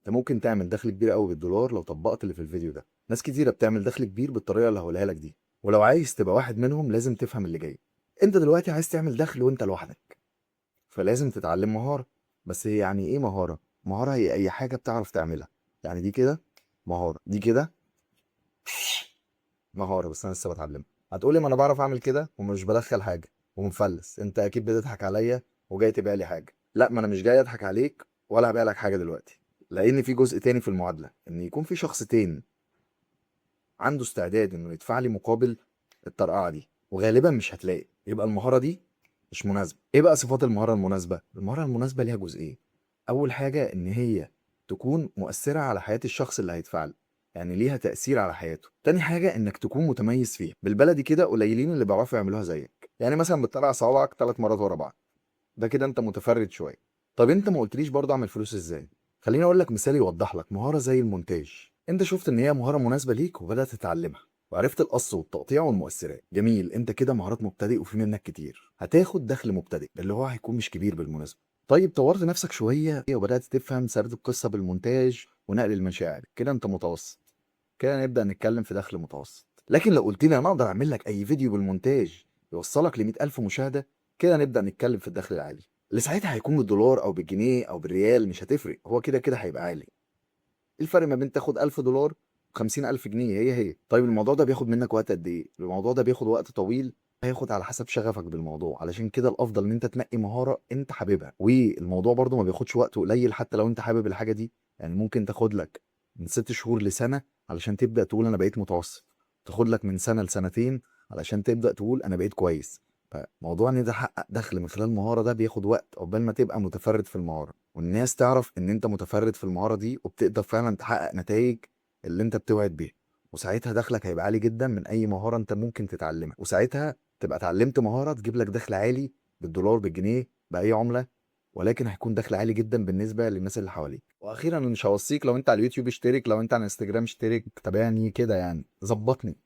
انت ممكن تعمل دخل كبير قوي بالدولار لو طبقت اللي في الفيديو ده. ناس كتيره بتعمل دخل كبير بالطريقه اللي هقولها لك دي، ولو عايز تبقى واحد منهم لازم تفهم اللي جاي. انت دلوقتي عايز تعمل دخل وانت لوحدك، فلازم تتعلم مهاره. بس هي يعني ايه مهاره؟ مهاره هي اي حاجه بتعرف تعملها. يعني دي كده مهاره، دي كده مهاره، بس انا لسه بتعلمها. هتقولي ما انا بعرف اعمل كده ومش بدخل حاجه ومفلس، انت اكيد بتضحك عليا وجاي تبيع لي حاجه. لا، ما انا مش جاي اضحك عليك ولا هبيع لك حاجه دلوقتي، لان في جزء تاني في المعادله، ان يكون في شخص تاني عنده استعداد انه يدفع لي مقابل الطرقعه دي، وغالبا مش هتلاقي. يبقى المهاره دي مش مناسبه. ايه بقى صفات المهاره المناسبه؟ المهاره المناسبه ليها جزئين. اول حاجه ان هي تكون مؤثره على حياه الشخص اللي هيدفع لي، يعني ليها تاثير على حياته. تاني حاجه انك تكون متميز فيها، بالبلدي كده قليلين اللي بيعرفوا يعملوها زيك. يعني مثلا بتطلع صوابعك 3 مرات ورا بعض، ده كده انت متفرد شويه. طب انت ما قلتليش برضه اعمل فلوس ازاي. خليني اقول لك مثال يوضح لك. مهاره زي المونتاج، انت شفت ان هي مهاره مناسبه ليك وبدات تتعلمها، وعرفت القص والتقطيع والمؤثرات. جميل، انت كده مهارات مبتدئ وفي منك كتير، هتاخد دخل مبتدئ اللي هو هيكون مش كبير بالمناسبه. طيب طورت نفسك شويه وبدات تفهم سرد القصه بالمونتاج ونقل المشاعر، كده انت متوسط. كده نبدا نتكلم في دخل متوسط. لكن لو قلت لي انا اقدر اعمل لك اي فيديو بالمونتاج يوصلك ل 100,000 مشاهده، كده نبدا نتكلم في الدخل العالي، اللي ساعتها هيكون بالدولار او بالجنيه او بالريال، مش هتفرق، هو كده كده هيبقى عالي. الفرق ما بين تاخد 1000 دولار و50,000 جنيه هي. طيب الموضوع ده بياخد منك وقت قد ايه؟ الموضوع ده بياخد وقت طويل، هياخد على حسب شغفك بالموضوع. علشان كده الافضل ان انت تنقي مهاره انت حاببها، والموضوع برضو ما بياخدش وقت قليل حتى لو انت حابب الحاجه دي. يعني ممكن تاخد لك من 6 شهور لسنه علشان تبدا تقول انا بقيت متوسط، تاخد لك من سنه لسنتين علشان تبدا تقول انا بقيت كويس. فموضوع ان انت تحقق دخل من خلال المهاره ده بياخد وقت عقبال ما تبقى متفرد في المهاره، والناس تعرف ان انت متفرد في المهاره دي وبتقدر فعلا تحقق نتائج اللي انت بتوعد بيها. وساعتها دخلك هيبقى عالي جدا من اي مهاره انت ممكن تتعلمها، وساعتها تبقى اتعلمت مهاره تجيب لك دخل عالي بالدولار بالجنيه باي عمله، ولكن هيكون دخل عالي جدا بالنسبه للناس اللي حواليك. واخيرا مش هوصيك، لو انت على اليوتيوب اشترك، لو انت على الانستجرام اشترك، تابعني كده يعني ظبطني.